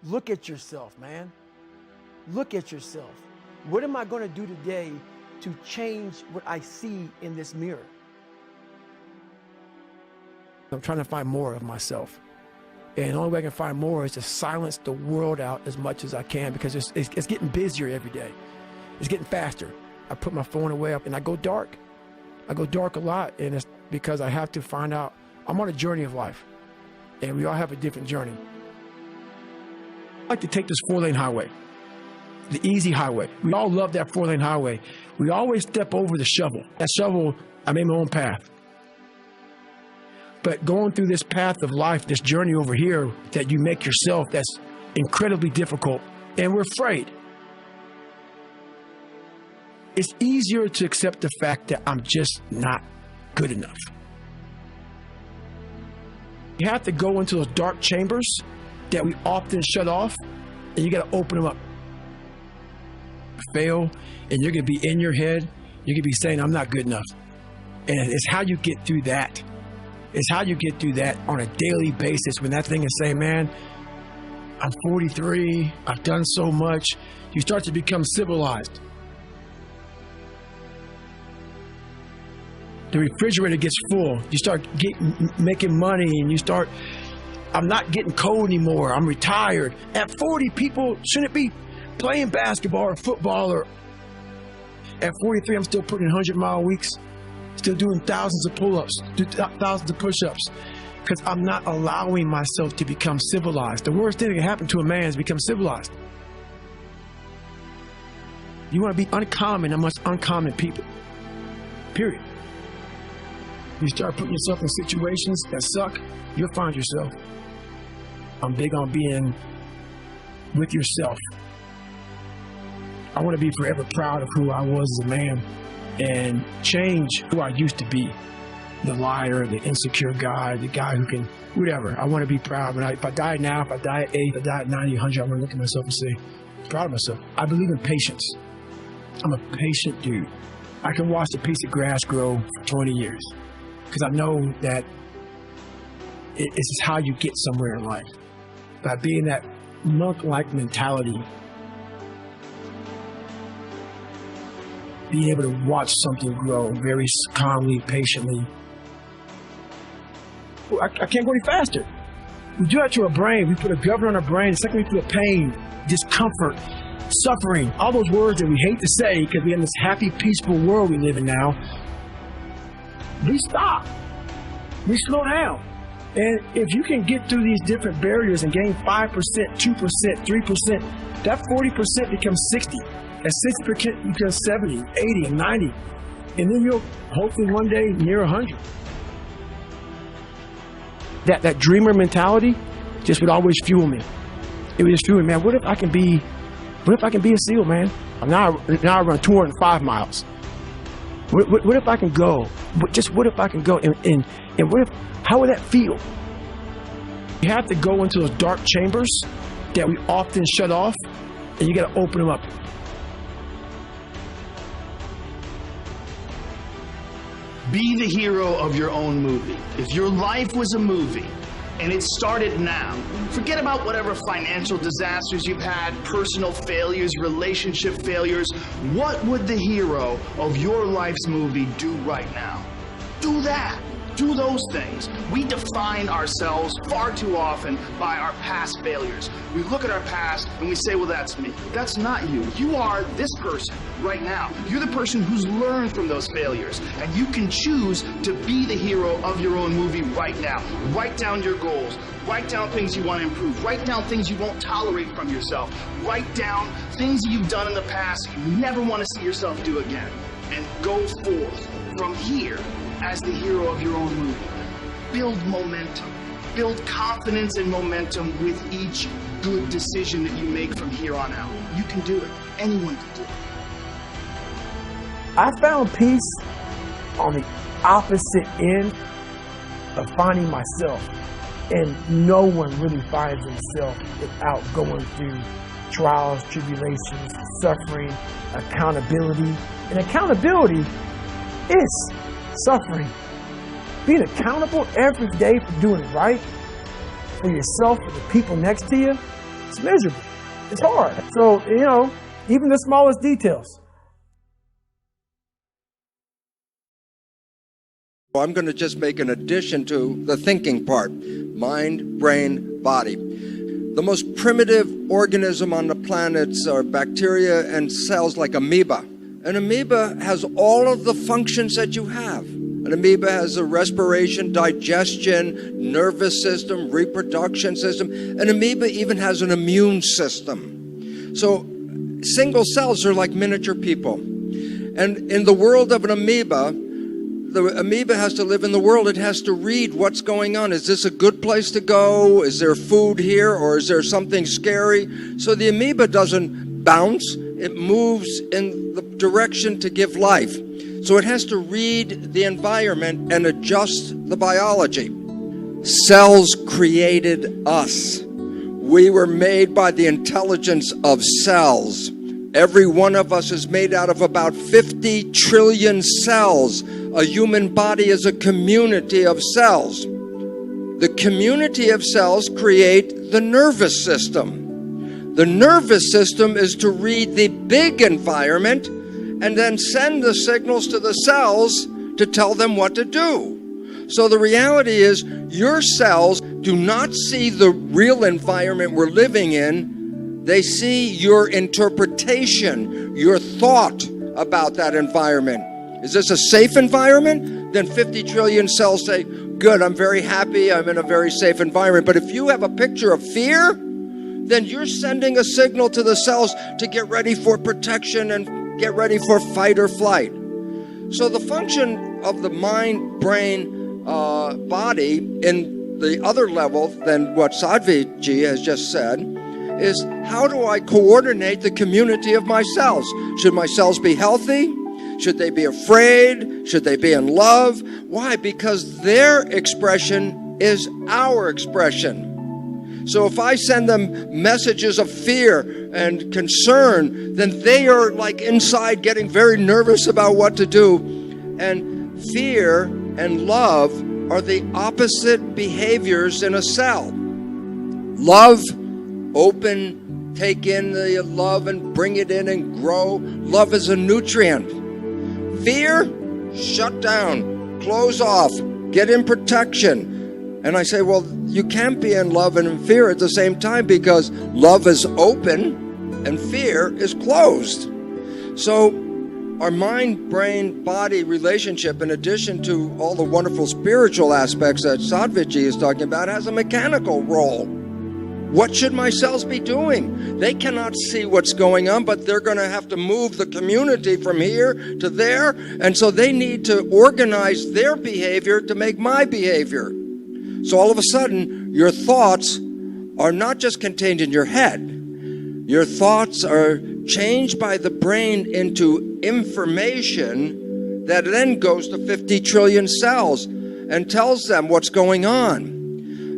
Look at yourself, man. Look at yourself. What am I going to do today to change what I see in this mirror? I'm trying to find more of myself. And the only way I can find more is to silence the world out as much as I can, because it's getting busier every day. It's getting faster. I put my phone away and I go dark. I go dark a lot, and it's because I have to find out. I'm on a journey of life, and we all have a different journey. I like to take this 4-lane highway, the easy highway. We all love that 4-lane highway. We always step over the shovel. That shovel, I made my own path. But going through this path of life, this journey over here that you make yourself, that's incredibly difficult, and we're afraid. It's easier to accept the fact that I'm just not good enough. You have to go into those dark chambers that we often shut off, and you got to open them up. Fail, and you're going to be in your head. You're going to be saying, I'm not good enough. And it's how you get through that. It's how you get through that on a daily basis, when that thing is saying, man, I'm 43, I've done so much. You start to become civilized. The refrigerator gets full. You start making money, and you start, I'm not getting cold anymore. I'm retired. At 40, people shouldn't be playing basketball or football. Or at 43, I'm still putting 100-mile weeks, still doing thousands of pull-ups, thousands of push-ups, because I'm not allowing myself to become civilized. The worst thing that can happen to a man is become civilized. You want to be uncommon amongst uncommon people, period. You start putting yourself in situations that suck, you'll find yourself. I'm big on being with yourself. I want to be forever proud of who I was as a man and change who I used to be. The liar, the insecure guy, the guy who can, whatever. I want to be proud. If I die now, if I die at 8, if I die at 90, 100, I'm going to look at myself and say, I'm proud of myself. I believe in patience. I'm a patient dude. I can watch a piece of grass grow for 20 years. Because I know that it's just how you get somewhere in life. By being that monk-like mentality, being able to watch something grow very calmly, patiently. I can't go any faster. We do that to our brain. We put a governor on our brain. The second we feel pain, discomfort, suffering, all those words that we hate to say because we're in this happy, peaceful world we live in now, we stop. We slow down. And if you can get through these different barriers and gain 5%, 2%, 3%, that 40% becomes 60. That 60% becomes 70, 80, and 90. And then you'll hopefully one day near 100. That dreamer mentality just would always fuel me. It would just fuel me, man, what if I can be a SEAL, man? Now I run 205 miles. What if I can go? What if I can go? And what if, how would that feel? You have to go into those dark chambers that we often shut off, and you got to open them up. Be the hero of your own movie. If your life was a movie and it started now, forget about whatever financial disasters you've had, personal failures, relationship failures. What would the hero of your life's movie do right now? Do that. Do those things. We define ourselves far too often by our past failures. We look at our past and we say, well, that's me. That's not you. You are this person right now. You're the person who's learned from those failures, and you can choose to be the hero of your own movie right now. Write down your goals. Write down things you want to improve. Write down things you won't tolerate from yourself. Write down things that you've done in the past you never want to see yourself do again. And go forth from here as the hero of your own movie. Build momentum. Build confidence and momentum with each good decision that you make from here on out. You can do it. Anyone can do it. I found peace on the opposite end of finding myself. And no one really finds himself without going through trials, tribulations, suffering, accountability. And accountability is suffering. Being accountable every day for doing right for yourself, for the people next to you, It's miserable. It's hard. So, even the smallest details. I'm going to just make an addition to the thinking part. Mind, brain, body. The most primitive organism on the planet are bacteria and cells like amoeba. An amoeba has all of the functions that you have. An amoeba has a respiration, digestion, nervous system, reproduction system. An amoeba even has an immune system. So single cells are like miniature people. And in the world of an amoeba, the amoeba has to live in the world. It has to read what's going on. Is this a good place to go? Is there food here, or is there something scary? So the amoeba doesn't bounce. It moves in the direction to give life. So it has to read the environment and adjust the biology. Cells created us. We were made by the intelligence of cells. Every one of us is made out of about 50 trillion cells. A human body is a community of cells. The community of cells create the nervous system. The nervous system is to read the big environment and then send the signals to the cells to tell them what to do. So the reality is, your cells do not see the real environment we're living in. They see your interpretation, your thought about that environment. Is this a safe environment? Then 50 trillion cells say, good, I'm very happy, I'm in a very safe environment. But if you have a picture of fear, then you're sending a signal to the cells to get ready for protection and get ready for fight or flight. So the function of the mind, brain, body in the other level than what Sadhviji has just said is, how do I coordinate the community of my cells? Should my cells be healthy? Should they be afraid? Should they be in love? Why? Because their expression is our expression. So if I send them messages of fear and concern, then they are like inside getting very nervous about what to do. And fear and love are the opposite behaviors in a cell. Love, open, take in the love and bring it in and grow. Love is a nutrient. Fear, shut down, close off, get in protection. And I say, well, you can't be in love and in fear at the same time, because love is open and fear is closed. So our mind, brain, body relationship, in addition to all the wonderful spiritual aspects that Sadhviji is talking about, has a mechanical role. What should my cells be doing? They cannot see what's going on, but they're going to have to move the community from here to there. And so they need to organize their behavior to make my behavior. So all of a sudden, your thoughts are not just contained in your head. Your thoughts are changed by the brain into information that then goes to 50 trillion cells and tells them what's going on.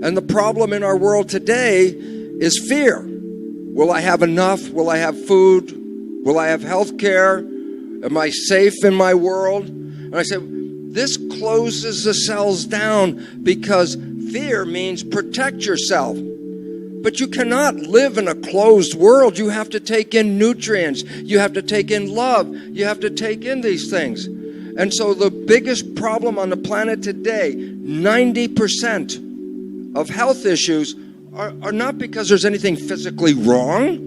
And the problem in our world today is fear. Will I have enough? Will I have food? Will I have health care? Am I safe in my world? And I said, this closes the cells down, because fear means protect yourself. But you cannot live in a closed world. You have to take in nutrients. You have to take in love. You have to take in these things. And so the biggest problem on the planet today, 90% of health issues are not because there's anything physically wrong.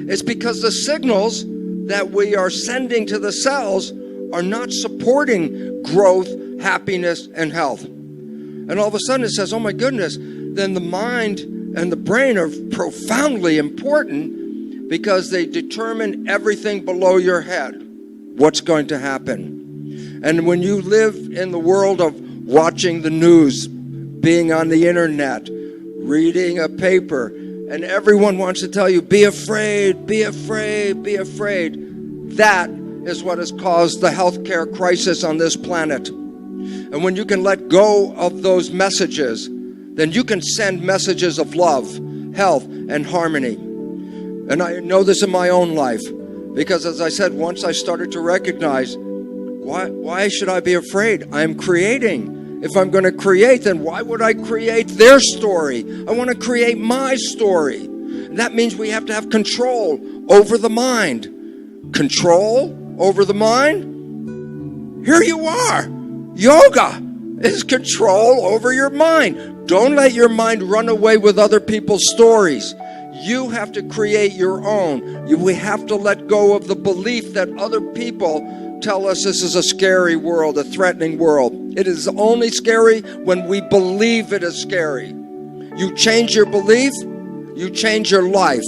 It's because the signals that we are sending to the cells are not supporting growth, happiness, and health. And all of a sudden it says, oh my goodness, then the mind and the brain are profoundly important, because they determine everything below your head, what's going to happen. And when you live in the world of watching the news, being on the internet, reading a paper, and everyone wants to tell you, be afraid, be afraid, be afraid. That is what has caused the healthcare crisis on this planet. And when you can let go of those messages, then you can send messages of love, health, and harmony. And I know this in my own life, because as I said, once I started to recognize, why should I be afraid? I am creating. If I'm going to create, then why would I create their story? I want to create my story. That means we have to have control over the mind. Control over the mind? Here you are. Yoga is control over your mind. Don't let your mind run away with other people's stories. You have to create your own. We have to let go of the belief that other people tell us this is a scary world, a threatening world. It is only scary when we believe it is scary. You change your belief, you change your life.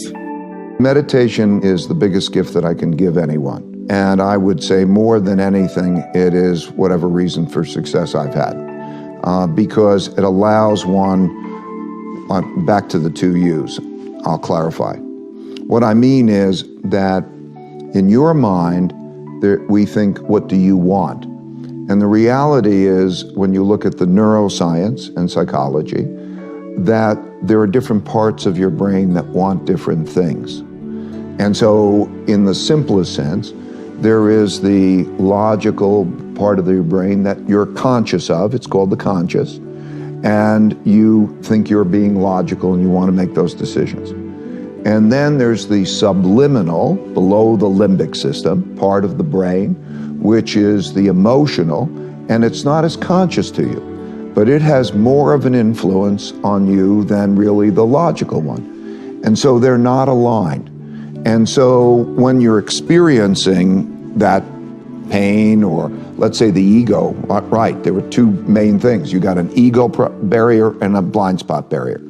Meditation is the biggest gift that I can give anyone. And I would say more than anything, it is whatever reason for success I've had. Because it allows one, back to the two U's, I'll clarify. What I mean is that in your mind, we think, what do you want? And the reality is, when you look at the neuroscience and psychology, that there are different parts of your brain that want different things. And so, in the simplest sense, there is the logical part of your brain that you're conscious of. It's called the conscious. And you think you're being logical and you want to make those decisions. And then there's the subliminal, below the limbic system, part of the brain, which is the emotional, and it's not as conscious to you, but it has more of an influence on you than really the logical one. And so they're not aligned. And so when you're experiencing that pain, or let's say the ego, right, there were two main things. You got an ego barrier and a blind spot barrier.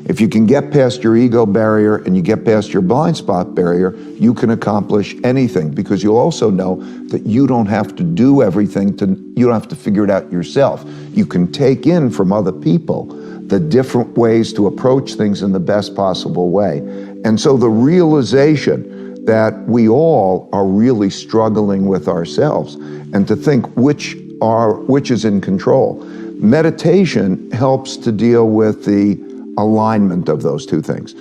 If you can get past your ego barrier and you get past your blind spot barrier, you can accomplish anything, because you also know that you don't have to do everything, you don't have to figure it out yourself. You can take in from other people the different ways to approach things in the best possible way. And so the realization that we all are really struggling with ourselves, and to think which is in control. Meditation helps to deal with the alignment of those two things.